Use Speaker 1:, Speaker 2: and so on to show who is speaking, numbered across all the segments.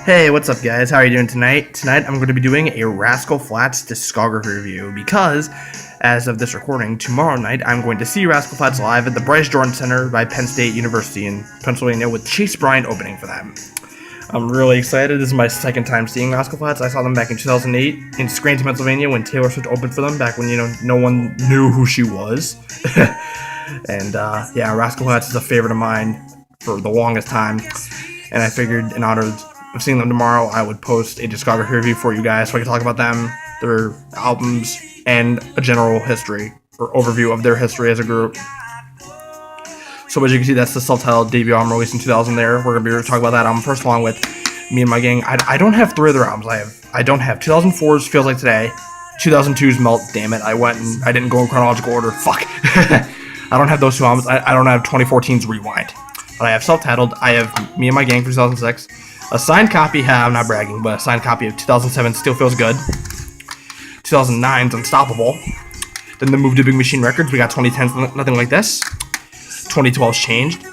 Speaker 1: Hey, what's up guys? How are you doing tonight? Tonight I'm going to be doing a RASCAL FLATTS discography review because, as of this recording, tomorrow night I'm going to see RASCAL FLATTS live at the Bryce Jordan Center by Penn State University in Pennsylvania with Chase Bryant opening for them. I'm really excited. This is my second time seeing RASCAL FLATTS. I saw them back in 2008 in Scranton, Pennsylvania when Taylor Swift opened for them, back when, no one knew who she was. And yeah, RASCAL FLATTS is a favorite of mine for the longest time. And I figured in honor of seeing them tomorrow, I would post a discography review for you guys so I can talk about them, their albums, and a general history or overview of their history as a group. So as you can see, that's the self-titled debut album released in 2000 there. We're going to be talking about that album first, along with Me and My Gang. I don't have three other albums. I don't have 2004's Feels Like Today, 2002's Melt, damn it, I didn't go in chronological order, fuck. I don't have those two albums. I don't have 2014's Rewind. But I have self-titled, I have Me and My Gang for 2006, a signed copy, I'm not bragging, but a signed copy of 2007 Still Feels Good, 2009's Unstoppable, then the move to Big Machine Records, we got 2010's Nothing Like This, 2012's Changed,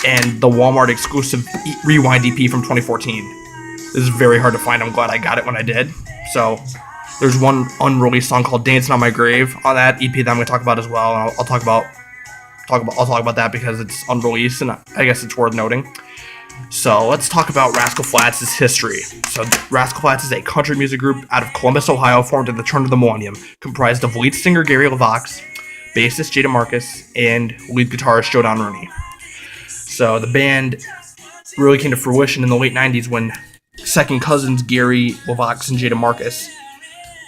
Speaker 1: and the Walmart exclusive Rewind EP from 2014. This is very hard to find. I'm glad I got it when I did. So there's one unreleased song called Dancing on My Grave on that EP that I'm going to talk about as well, and I'll talk about that because it's unreleased and I guess it's worth noting. So let's talk about RASCAL FLATTS' history. So RASCAL FLATTS is a country music group out of Columbus, Ohio, formed at the turn of the millennium, comprised of lead singer Gary LaVox, bassist Jada Marcus, and lead guitarist Joe Don Rooney. So the band really came to fruition in the late 90s when second cousins Gary LaVox and Jada Marcus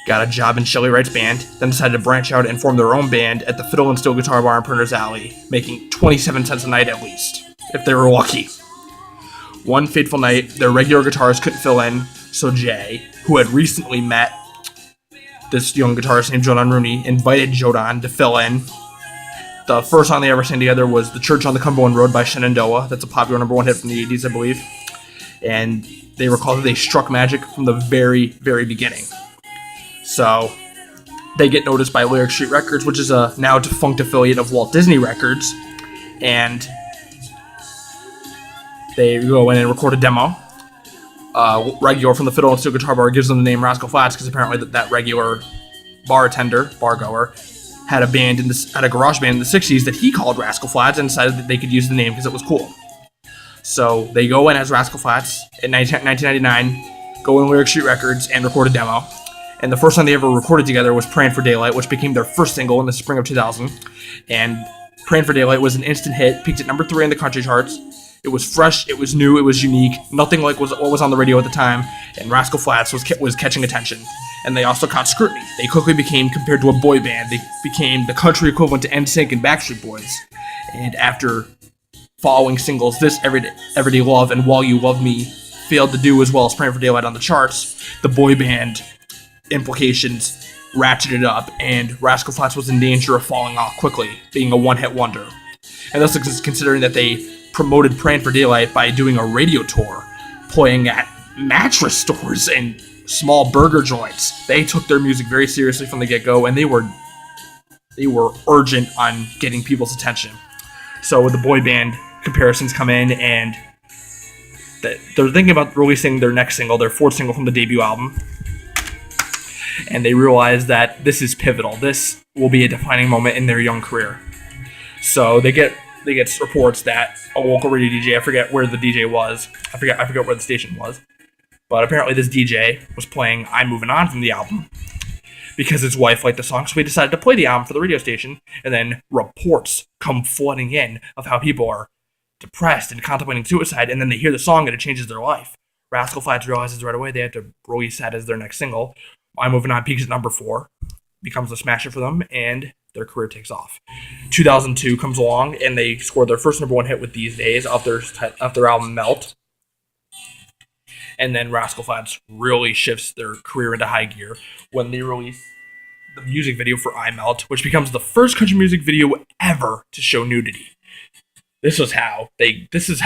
Speaker 1: got a job in Shelly Wright's band, then decided to branch out and form their own band at the Fiddle and Steel Guitar Bar in Printer's Alley, making 27 cents a night at least, if they were lucky. One fateful night, their regular guitarist couldn't fill in, so Jay, who had recently met this young guitarist named Joe Don Rooney, invited Joe Don to fill in. The first song they ever sang together was The Church on the Cumberland Road by Shenandoah. That's a popular #1 hit from the 80s, I believe. And they recall that they struck magic from the very, very beginning. So they get noticed by Lyric Street Records, which is a now defunct affiliate of Walt Disney Records, and they go in and record a demo. Regular from the Fiddle and Steel Guitar Bar gives them the name RASCAL FLATTS because apparently that regular bargoer, had a garage band in the 60s that he called RASCAL FLATTS and decided that they could use the name because it was cool. So they go in as RASCAL FLATTS in 1999, go in Lyric Street Records and record a demo. And the first time they ever recorded together was Praying for Daylight, which became their first single in the spring of 2000. And Praying for Daylight was an instant hit, peaked at #3 in the country charts. It was fresh, it was new, it was unique, nothing like what was on the radio at the time, and RASCAL FLATTS was catching attention. And they also caught scrutiny. They quickly became, compared to a boy band, they became the country equivalent to NSYNC and Backstreet Boys. And after following singles This Everyday Love and While You Love Me failed to do as well as Praying for Daylight on the charts, the boy band implications ratcheted up, and RASCAL FLATTS was in danger of falling off quickly, being a one-hit wonder. And this is considering that they promoted Praying for Daylight by doing a radio tour, playing at mattress stores and small burger joints. They took their music very seriously from the get-go, and they were urgent on getting people's attention. So the boy band comparisons come in, and they're thinking about releasing their next single, their fourth single from the debut album, and they realize that this is pivotal. This will be a defining moment in their young career. So they get reports that a local radio DJ, I forget where the DJ was, I forget where the station was, but apparently this DJ was playing I'm Moving On from the album because his wife liked the song, so he decided to play the album for the radio station, and then reports come flooding in of how people are depressed and contemplating suicide, and then they hear the song and it changes their life. RASCAL FLATTS realizes right away they have to release that as their next single. I'm Moving On peaks at #4, becomes a smasher for them, and their career takes off. 2002 comes along, and they scored their first #1 hit with These Days off their album Melt. And then RASCAL FLATTS really shifts their career into high gear when they release the music video for I Melt, which becomes the first country music video ever to show nudity. This is how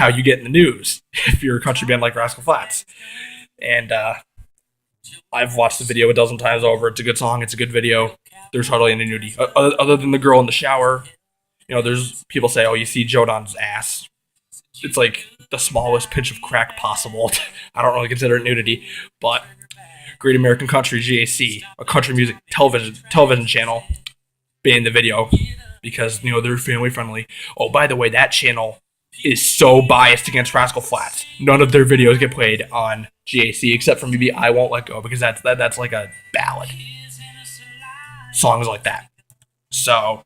Speaker 1: you get in the news if you're a country band like RASCAL FLATTS. And I've watched the video a dozen times over. It's a good song. It's a good video. There's hardly any nudity. Other than the girl in the shower, there's people say, oh, you see Joe Don's ass. It's like the smallest pinch of crack possible. I don't really consider it nudity, but Great American Country, GAC, a country music television channel, banned the video because they're family friendly. Oh, by the way, that channel is so biased against Rascal Flatts. None of their videos get played on GAC except for maybe I Won't Let Go, because that's like a ballad. Songs like that. So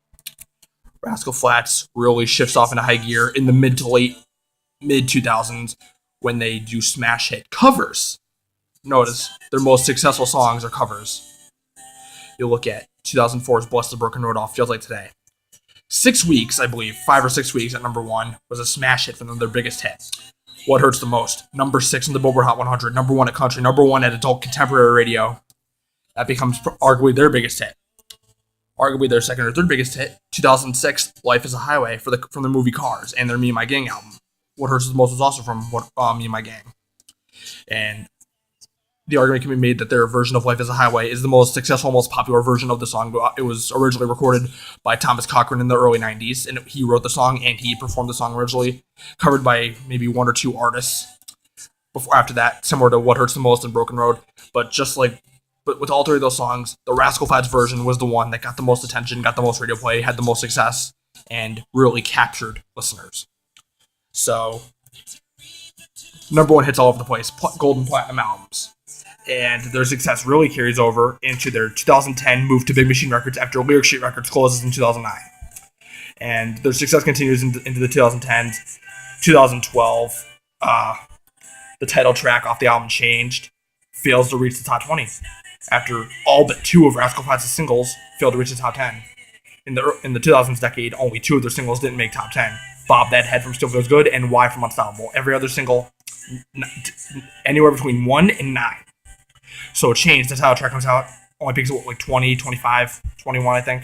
Speaker 1: Rascal Flatts really shifts off into high gear in the mid 2000s when they do smash hit covers. Notice their most successful songs are covers. You look at 2004's Bless the Broken Road off Feels Like Today. 6 weeks, I believe, 5 or 6 weeks at number 1 was a smash hit for them, their biggest hit. What Hurts the Most? Number 6 on the Billboard Hot 100, number 1 at country, number 1 at adult contemporary radio. That becomes arguably their biggest hit. Arguably their second or third biggest hit, 2006, Life is a Highway from the movie Cars and their Me and My Gang album. What Hurts the Most was also from Me and My Gang. And the argument can be made that their version of Life is a Highway is the most successful, most popular version of the song. It was originally recorded by Thomas Cochran in the early 90s, and he wrote the song and he performed the song originally, covered by maybe 1 or 2 artists after that, similar to What Hurts the Most and Broken Road. But with all 3 of those songs, the Rascal Flatts version was the one that got the most attention, got the most radio play, had the most success, and really captured listeners. So, number 1 hits all over the place, gold and platinum albums. And their success really carries over into their 2010 move to Big Machine Records after Lyric Street Records closes in 2009. And their success continues into the 2010s. 2012, the title track off the album Changed fails to reach the top 20 after all but 2 of Rascal Flatts' singles failed to reach the top 10. In the 2000s decade, only 2 of their singles didn't make top 10. Bob That Head from Still Feels Good and Why from Unstoppable. Every other single, anywhere between 1 and 9. So Changed, that's how the track comes out. Only peaks at 20, 25, 21, I think.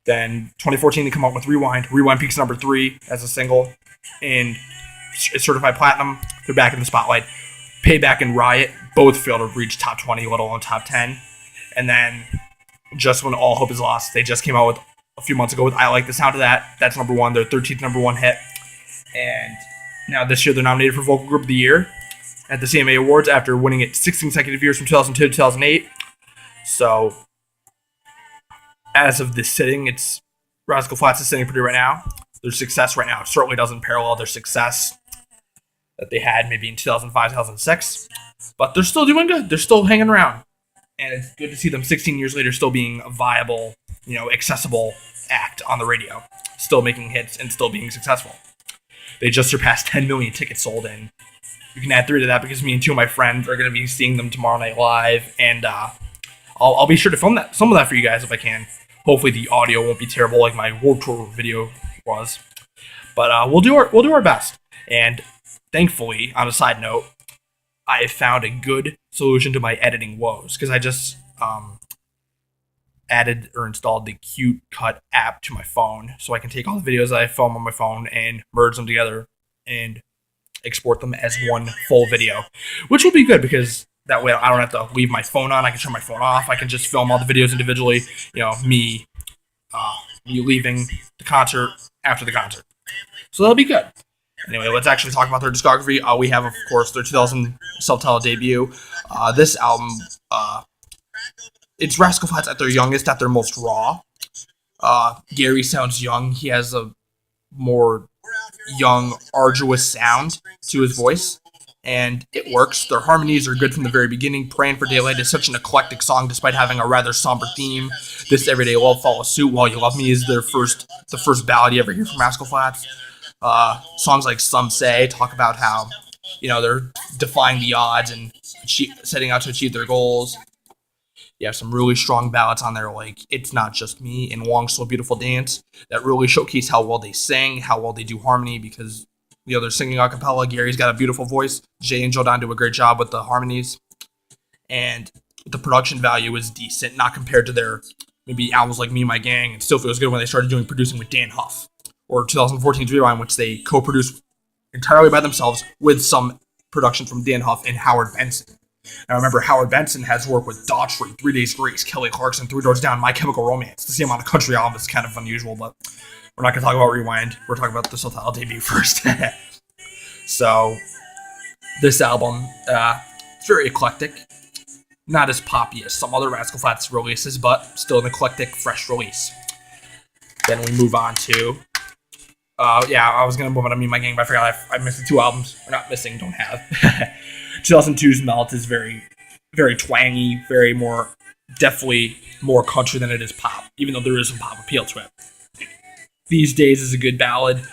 Speaker 1: Then 2014, they come out with Rewind. Rewind peaks number 3 as a single. And it's certified platinum. They're back in the spotlight. Payback and Riot both failed to reach top 20, let alone top 10. And then, just when all hope is lost, they just came out with a few months ago with I Like the Sound of That. That's number 1, their 13th number 1 hit. And now this year, they're nominated for Vocal Group of the Year at the CMA Awards after winning it 6 consecutive years from 2002 to 2008. So, as of this sitting, it's Rascal Flatts is sitting pretty right now. Their success right now certainly doesn't parallel their success that they had maybe in 2005, 2006. But they're still doing good. They're still hanging around. And it's good to see them 16 years later still being a viable, accessible act on the radio. Still making hits and still being successful. They just surpassed 10 million tickets sold, and you can add 3 to that because me and 2 of my friends are going to be seeing them tomorrow night live, and I'll be sure to film some of that for you guys if I can. Hopefully the audio won't be terrible like my World Tour video was, but we'll do our best. And thankfully, on a side note, I have found a good solution to my editing woes because I just added or installed the Cute Cut app to my phone, so I can take all the videos that I film on my phone and merge them together and export them as one full video, which will be good because that way I don't have to leave my phone on. I can turn my phone off. I can just film all the videos individually. Me leaving the concert after the concert. So that'll be good. Anyway, let's actually talk about their discography. We have, of course, their 2000 self-titled debut. This album, it's Rascal Flatts at their youngest, at their most raw. Gary sounds young. He has a more young, arduous sound to his voice, and it works. Their harmonies are good from the very beginning. Praying for Daylight is such an eclectic song despite having a rather somber theme. This Everyday Love follows suit. While You Love Me is the first ballad you ever hear from Rascal Flatts. Songs like Some Say talk about how they're defying the odds and setting out to achieve their goals. You have some really strong ballads on there like It's Not Just Me and Long Slow Beautiful Dance that really showcase how well they sing, how well they do harmony, because they're singing a cappella. Gary's got a beautiful voice. Jay and Jordan do a great job with the harmonies. And the production value is decent, not compared to their maybe albums like Me and My Gang. It still feels good when they started doing producing with Dan Huff. Or 2014's Rewind, which they co-produced entirely by themselves with some production from Dan Huff and Howard Benson. Now remember, Howard Benson has worked with Daughtry, 3 Days Grace, Kelly Clarkson, 3 Doors Down, My Chemical Romance. To see him on a country album is kind of unusual, but we're not going to talk about Rewind. We're talking about the self-titled debut first. So this album, it's very eclectic. Not as poppy as some other Rascal Flatts releases, but still an eclectic, fresh release. Then we move on to, I was going to move on to Me and My Gang, but I forgot I missed the 2 albums. Or not missing, don't have. 2002's Melt is very, very twangy, definitely more country than it is pop, even though there is some pop appeal to it. These Days is a good ballad.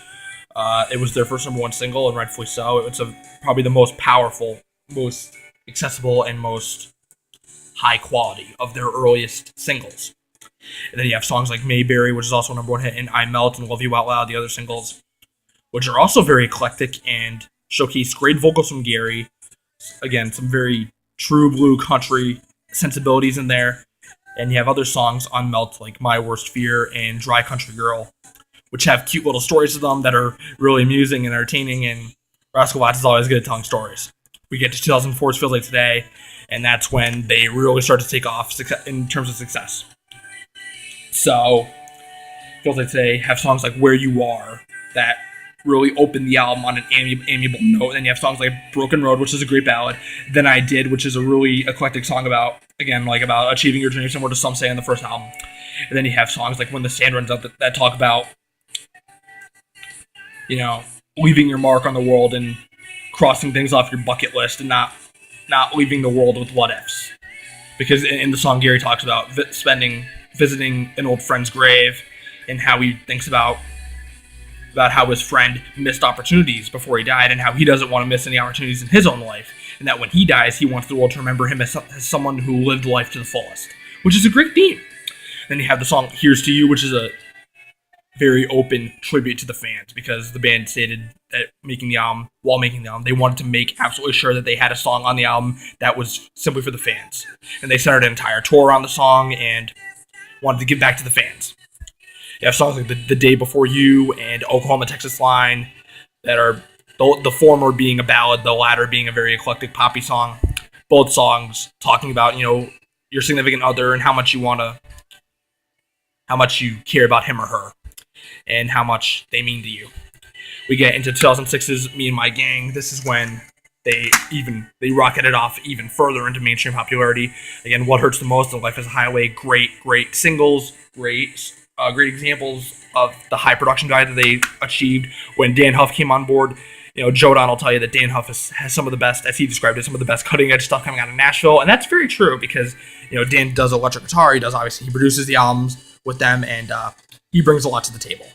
Speaker 1: It was their first #1 single, and rightfully so. It's probably the most powerful, most accessible, and most high quality of their earliest singles. And then you have songs like Mayberry, which is also a #1 hit, and I Melt and Love You Out Loud, the other singles, which are also very eclectic and showcase great vocals from Gary. Again, some very true blue country sensibilities in there. And you have other songs on Melt like My Worst Fear and Dry Country Girl, which have cute little stories to them that are really amusing and entertaining, and Rascal Flatts is always good at telling stories. We get to 2004's Feels Like Today, and that's when they really start to take off in terms of success. So, Feels Like Today have songs like Where You Are that really open the album on an amiable note. And then you have songs like Broken Road, which is a great ballad. Then I Did, which is a really eclectic song about achieving your dreams, similar to Some Say on the first album. And then you have songs like When the Sand Runs Out that talk about, leaving your mark on the world and crossing things off your bucket list and not leaving the world with what ifs. Because in the song, Gary talks about visiting an old friend's grave and how he thinks about how his friend missed opportunities before he died and how he doesn't want to miss any opportunities in his own life. And that when he dies, he wants the world to remember him as someone who lived life to the fullest, which is a great theme. Then you have the song Here's to You, which is a very open tribute to the fans, because the band stated that while making the album, they wanted to make absolutely sure that they had a song on the album that was simply for the fans. And they started an entire tour on the song and wanted to give back to the fans. You have songs like The Day Before You and Oklahoma, Texas Line that are the former being a ballad, the latter being a very eclectic poppy song. Both songs talking about, your significant other and how much you care about him or her and how much they mean to you. We get into 2006's Me and My Gang. This is when they rocketed off even further into mainstream popularity. Again, What Hurts the Most and Life is a Highway, great singles, great examples of the high production value that they achieved when Dan Huff came on board. Joe Don will tell you that Dan Huff has some of the best, as he described it, some of the best cutting edge stuff coming out of Nashville, and that's very true because Dan does electric guitar. He produces the albums with them, and he brings a lot to the table.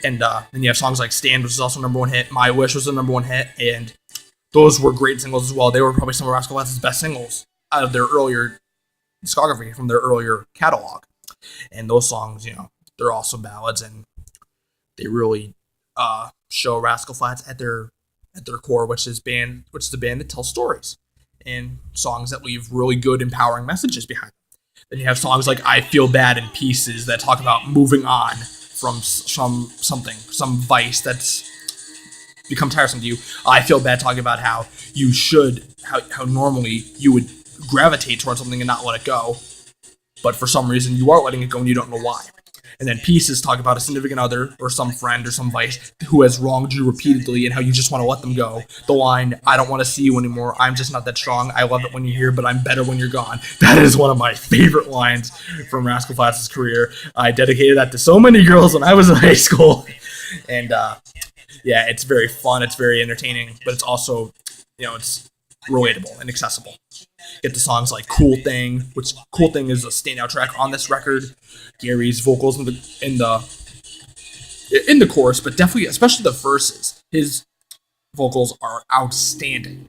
Speaker 1: And then you have songs like Stand, which is also a #1 hit. My Wish was a #1 hit, and those were great singles as well. They were probably some of Rascal Flatts' best singles out of their earlier discography, from their earlier catalog. And those songs, they're also ballads, and they really show Rascal Flatts at their core, which is the band that tells stories and songs that leave really good, empowering messages behind them. Then you have songs like I Feel Bad in Pieces that talk about moving on from some vice that's become tiresome to you. I Feel Bad talking about how normally you would gravitate towards something and not let it go, but for some reason you are letting it go and you don't know why. And then Pieces talk about a significant other or some friend or some vice who has wronged you repeatedly and how you just want to let them go. The line, I don't want to see you anymore, I'm just not that strong, I love it when you're here, but I'm better when you're gone. That is one of my favorite lines from Rascal Flatts' career. I dedicated that to so many girls when I was in high school. And it's very fun, it's very entertaining, but it's also, it's relatable and accessible. Get the songs like Cool Thing, which Cool Thing is a standout track on this record. Gary's vocals in the chorus, but definitely, especially the verses, his vocals are outstanding.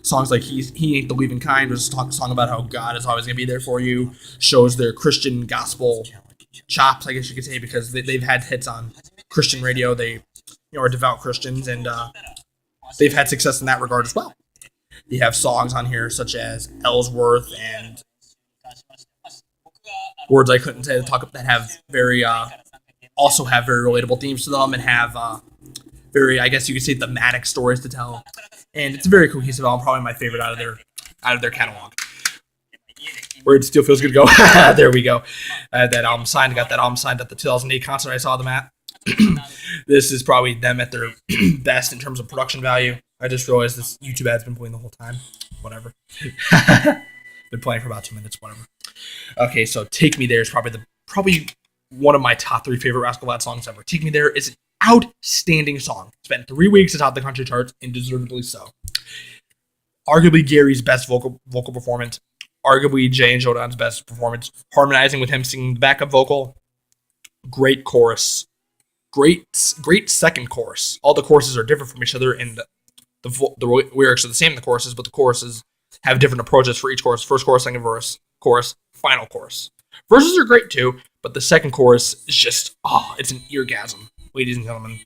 Speaker 1: Songs like He Ain't the Leaving Kind, which is a song about how God is always going to be there for you, shows their Christian gospel chops, I guess you could say, because they've had hits on Christian radio. They are devout Christians, and they've had success in that regard as well. You have songs on here such as Ellsworth and Words I Couldn't Say that have also have very relatable themes to them and have very, I guess you could say, thematic stories to tell. And it's a very cohesive album, probably my favorite out of their catalog. Where It Still Feels Good to Go. There we go. I had that album signed. I got that album signed at the 2008 concert I saw them at. This is probably them at their best in terms of production value. I just realized this YouTube ad's been playing the whole time. Whatever. Been playing for about 2 minutes. Whatever. Okay, so "Take Me There" is probably one of my top 3 favorite Rascal Flatts songs ever. "Take Me There" is an outstanding song. Spent 3 weeks atop the country charts, and deservedly so. Arguably Gary's best vocal performance. Arguably Jay and Jodan's best performance. Harmonizing with him singing the backup vocal. Great chorus. Great second chorus. All the choruses are different from each other, and the lyrics are the same in the choruses, but the choruses have different approaches for each chorus. First chorus, second verse, chorus, final chorus. Verses are great too, but the second chorus is just, it's an eargasm, ladies and gentlemen.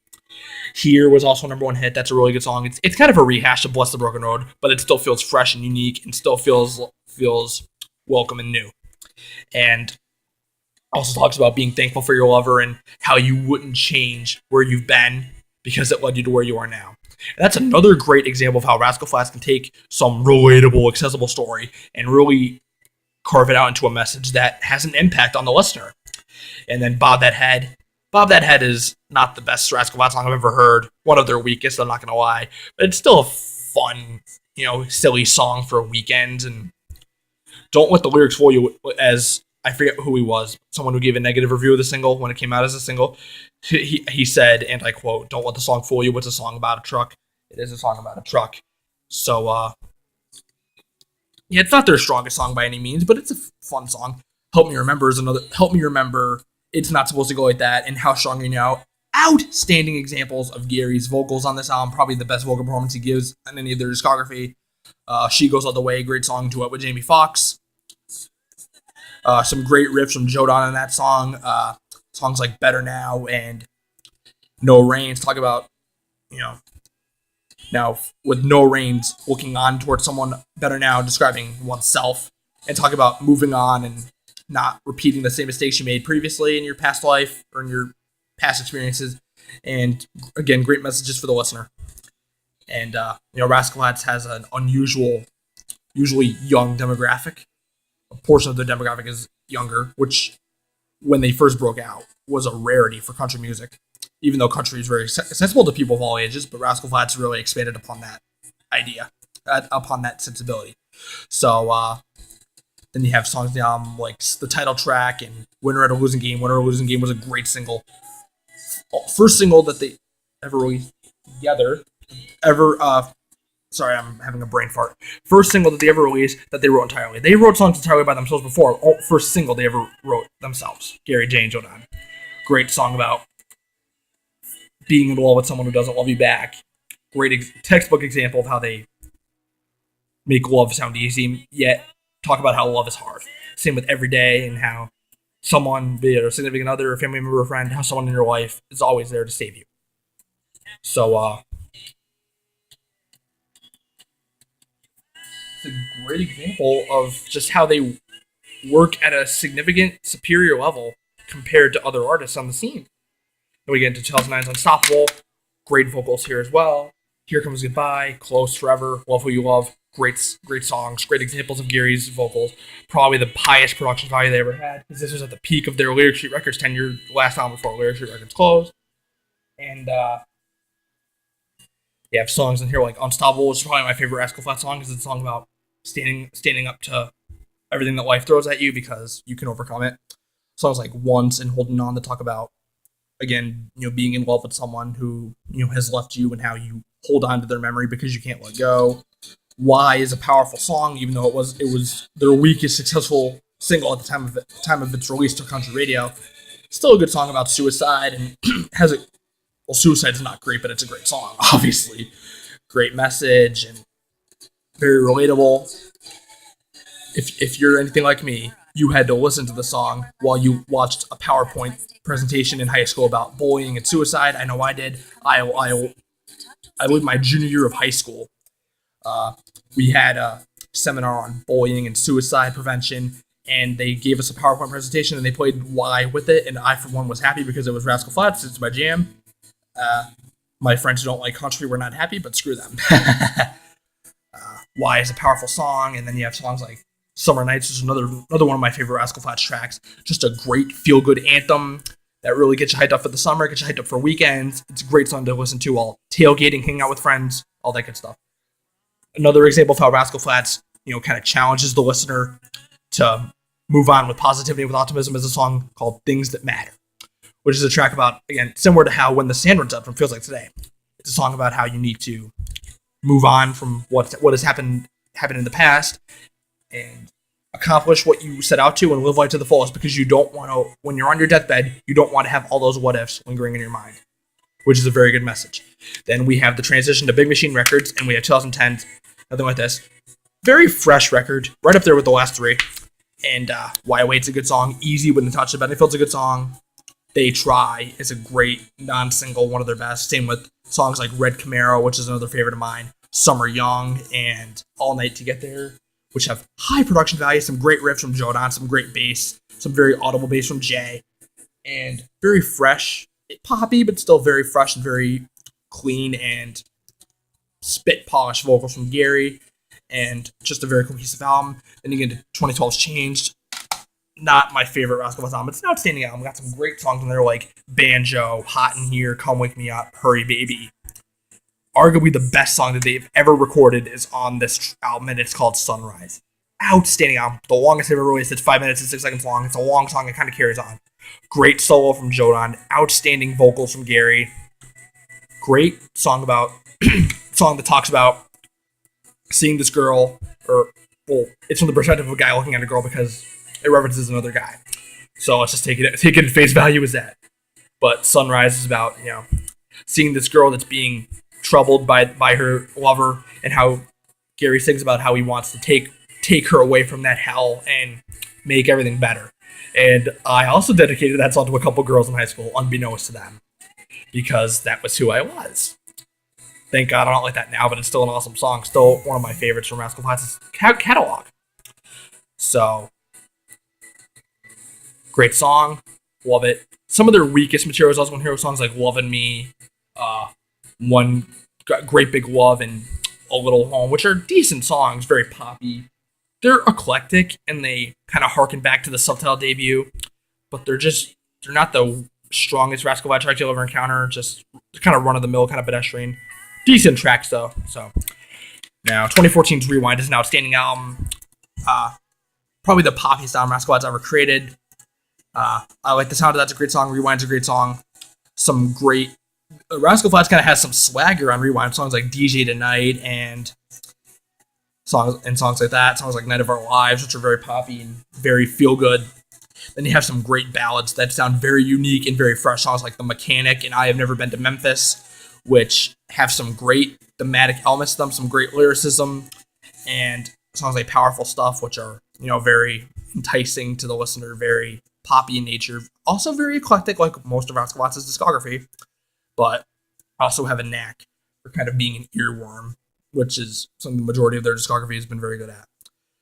Speaker 1: "Here" was also a #1 hit. That's a really good song. It's kind of a rehash of "Bless the Broken Road," but it still feels fresh and unique, and still feels welcome and new. And also talks about being thankful for your lover and how you wouldn't change where you've been because it led you to where you are now. And that's another great example of how Rascal Flatts can take some relatable, accessible story and really carve it out into a message that has an impact on the listener. And then "Bob That Head." "Bob That Head" is not the best Rascal Flatts song I've ever heard. One of their weakest, I'm not going to lie. But it's still a fun, silly song for a weekend. And "Don't Let the Lyrics Fool You," as I forget who he was, someone who gave a negative review of the single when it came out as a single. He said, and I quote, "Don't let the song fool you. It's a song about a truck." It is a song about a truck. So, yeah, it's not their strongest song by any means, but it's a fun song. "Help Me Remember" is another. "Help Me Remember," "It's Not Supposed to Go Like That," and "How Strong Are You Now." Outstanding examples of Gary's vocals on this album. Probably the best vocal performance he gives in any of their discography. "She Goes All the Way," great song, duet with Jamie Foxx. Some great riffs from Jodan in that song. Songs like "Better Now" and "No Rains" talk about, now with "No Rains" looking on towards someone, "Better Now" describing oneself, and talk about moving on and not repeating the same mistakes you made previously in your past life or in your past experiences. And again, great messages for the listener. And Rascal Flatts has an unusually young demographic. A portion of the demographic is younger, which when they first broke out was a rarity for country music, even though country is very accessible to people of all ages. But Rascal Flatts really expanded upon that idea, upon that sensibility. So then you have songs on the album like the title track and "Winner at a Losing Game." "Winner at a Losing Game" was a great single. First single that they ever released together. Sorry, I'm having a brain fart. First single that they ever released that they wrote entirely. They wrote songs entirely by themselves before. First single they ever wrote themselves. Gary, Jay, and Jodan. Great song about being in love with someone who doesn't love you back. Great textbook example of how they make love sound easy, yet talk about how love is hard. Same with "Every Day" and how someone, be it a significant other, a family member, or friend, how someone in your life is always there to save you. So, it's a great example of just how they work at a significant superior level compared to other artists on the scene. Then we get into 2009's "Unstoppable." Great vocals here as well. "Here Comes Goodbye," "Close Forever," "Love Who You Love." Great songs. Great examples of Gary's vocals. Probably the highest production value they ever had, because this was at the peak of their Lyric Street Records tenure, last album before Lyric Street Records closed. And you have songs in here like "Unstoppable," which is probably my favorite Rascal Flatts song, because it's a song about standing up to everything that life throws at you because you can overcome it. Songs like "Once" and "Holding On" that talk about, again, being in love with someone who has left you and how you hold on to their memory because you can't let go. "Why" is a powerful song, even though it was their weakest successful single at the time of its release to country radio. Still a good song about suicide, and has a suicide's not great, but it's a great song, obviously. Great message and very relatable. If you're anything like me, you had to listen to the song while you watched a PowerPoint presentation in high school about bullying and suicide. I know I did. I lived my junior year of high school. We had a seminar on bullying and suicide prevention, and they gave us a PowerPoint presentation, and they played "Why" with it, and I, for one, was happy because it was Rascal Flatts. It's my jam. My friends who don't like country were not happy, but screw them. "Why" is a powerful song, and then you have songs like "Summer Nights," which is another one of my favorite Rascal Flatts tracks. Just a great feel-good anthem that really gets you hyped up for the summer, gets you hyped up for weekends. It's a great song to listen to while tailgating, hanging out with friends, all that good stuff. Another example of how Rascal Flatts, kind of challenges the listener to move on with positivity, with optimism, is a song called Things That Matter, which is a track about, again, similar to how When the Sand Runs Up from Feels Like Today. It's a song about how you need to move on from what has happened in the past and accomplish what you set out to and live life to the fullest, because you don't want to, when you're on your deathbed, you don't want to have all those what ifs lingering in your mind, which is a very good message. Then we have the transition to Big Machine Records, and we have 2010's Nothing Like This. Very fresh record, right up there with the last three. And Why I Wait's a good song. Easy Wouldn't Touch It. Benefield's a good song. They Try is a great non-single, one of their best. Same with songs like Red Camaro, which is another favorite of mine. Summer Young and All Night to Get There, which have high production value, some great riffs from Jodan, some great bass, some very audible bass from Jay, and very fresh, poppy, but still very fresh and very clean and spit polished vocals from Gary, and just a very cohesive album. Then you get into 2012's Changed. Not my favorite Rascal Flatts album. It's an outstanding album. Got some great songs in there like Banjo, Hot in Here, Come Wake Me Up, Hurry Baby. Arguably the best song that they've ever recorded is on this album, and it's called Sunrise. Outstanding album. The longest they've ever released. It's 5 minutes and 6 seconds long. It's a long song. It kind of carries on. Great solo from Jodan. Outstanding vocals from Gary. Great song that talks about seeing this girl, it's from the perspective of a guy looking at a girl because it references another guy. So let's just take it at face value as that. But Sunrise is about, seeing this girl that's being troubled by her lover, and how Gary sings about how he wants to take her away from that hell and make everything better. And I also dedicated that song to a couple girls in high school, unbeknownst to them, because that was who I was. Thank God I don't like that now, but it's still an awesome song. Still one of my favorites from Rascal Flatts' catalog. So, great song. Love it. Some of their weakest material is also on hero songs like Love and Me, One Great Big Love, and A Little Home, which are decent songs, very poppy. They're eclectic, and they kind of harken back to the Subtitle debut, but they're not the strongest Rascal Flatts track you'll ever encounter. Just kind of run-of-the-mill, kind of pedestrian. Decent tracks, though. So now, 2014's Rewind is an outstanding album. Probably the poppiest album Rascal Flatts ever created. I like the sound of that's a great song. Rewind's a great song. Some great... Rascal Flatts kind of has some swagger on Rewind. Songs like DJ Tonight and songs like that. Songs like Night of Our Lives, which are very poppy and very feel-good. Then you have some great ballads that sound very unique and very fresh. Songs like The Mechanic and I Have Never Been to Memphis, which have some great thematic elements to them, some great lyricism, and songs like Powerful Stuff, which are, very enticing to the listener, very poppy in nature, also very eclectic, like most of Rascal Flatts' discography, but also have a knack for kind of being an earworm, which is something the majority of their discography has been very good at.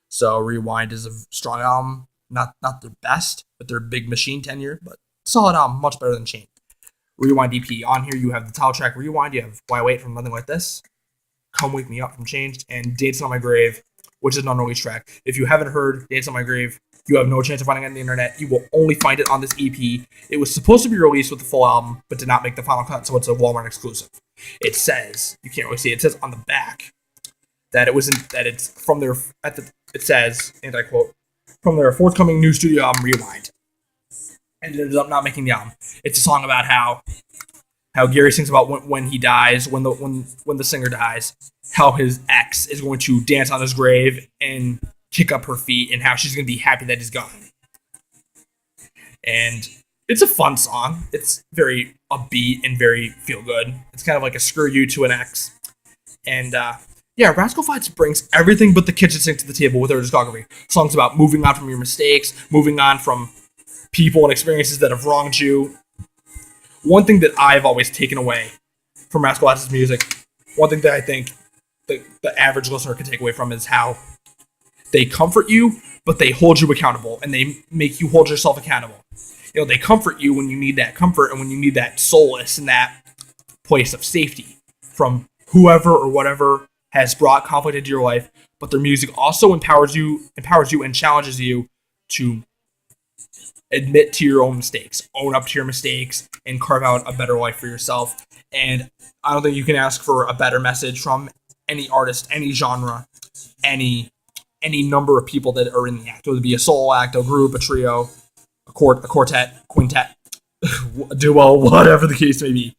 Speaker 1: So Rewind is a strong album, not their best, but their Big Machine tenure, but solid album, much better than Chain. Rewind EP. On here you have the title track Rewind, you have Why Wait from Nothing Like This, Come Wake Me Up from Changed, and Dancing on My Grave, which is an unreleased track. If you haven't heard Dancing on My Grave, you have no chance of finding it on the internet. You will only find it on this EP. It was supposed to be released with the full album, but did not make the final cut, so it's a Walmart exclusive. It says, you can't really see it, it says on the back that it's from their, it says, and I quote, from their forthcoming new studio album Rewind. And it ended up not making the album. It's a song about how Gary sings about when he dies, when the singer dies, how his ex is going to dance on his grave and kick up her feet, and how she's going to be happy that he's gone. And it's a fun song. It's very upbeat and very feel good. It's kind of like a screw you to an ex. And Rascal Flatts brings everything but the kitchen sink to the table with their discography. Songs about moving on from your mistakes, moving on from people and experiences that have wronged you. One thing that I've always taken away from Rascal Flatts' music, one thing that I think the average listener can take away from is how they comfort you, but they hold you accountable, and they make you hold yourself accountable. They comfort you when you need that comfort and when you need that solace and that place of safety from whoever or whatever has brought conflict into your life, but their music also empowers you and challenges you to admit to your own mistakes, own up to your mistakes, and carve out a better life for yourself. And I don't think you can ask for a better message from any artist, any genre, any number of people that are in the act, whether it be a solo act, a group, a trio, a quartet, quintet, a duo, whatever the case may be.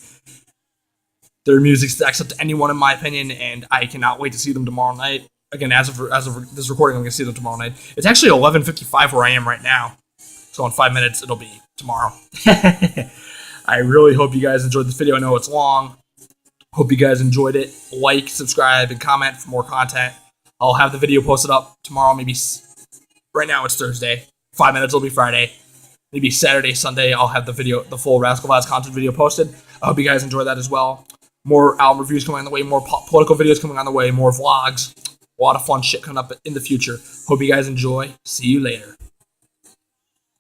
Speaker 1: Their music stacks up to anyone, in my opinion, and I cannot wait to see them tomorrow night. Again, as of this recording, I'm going to see them tomorrow night. It's actually 11:55 where I am right now, so in 5 minutes it'll be tomorrow. I really hope you guys enjoyed this video. I know it's long. Hope you guys enjoyed it. Like, subscribe, and comment for more content. I'll have the video posted up tomorrow. Maybe right now it's Thursday. 5 minutes will be Friday. Maybe Saturday, Sunday. I'll have the full Rascal FLATTS content video posted. I hope you guys enjoy that as well. More album reviews coming on the way. More political videos coming on the way. More vlogs. A lot of fun shit coming up in the future. Hope you guys enjoy. See you later.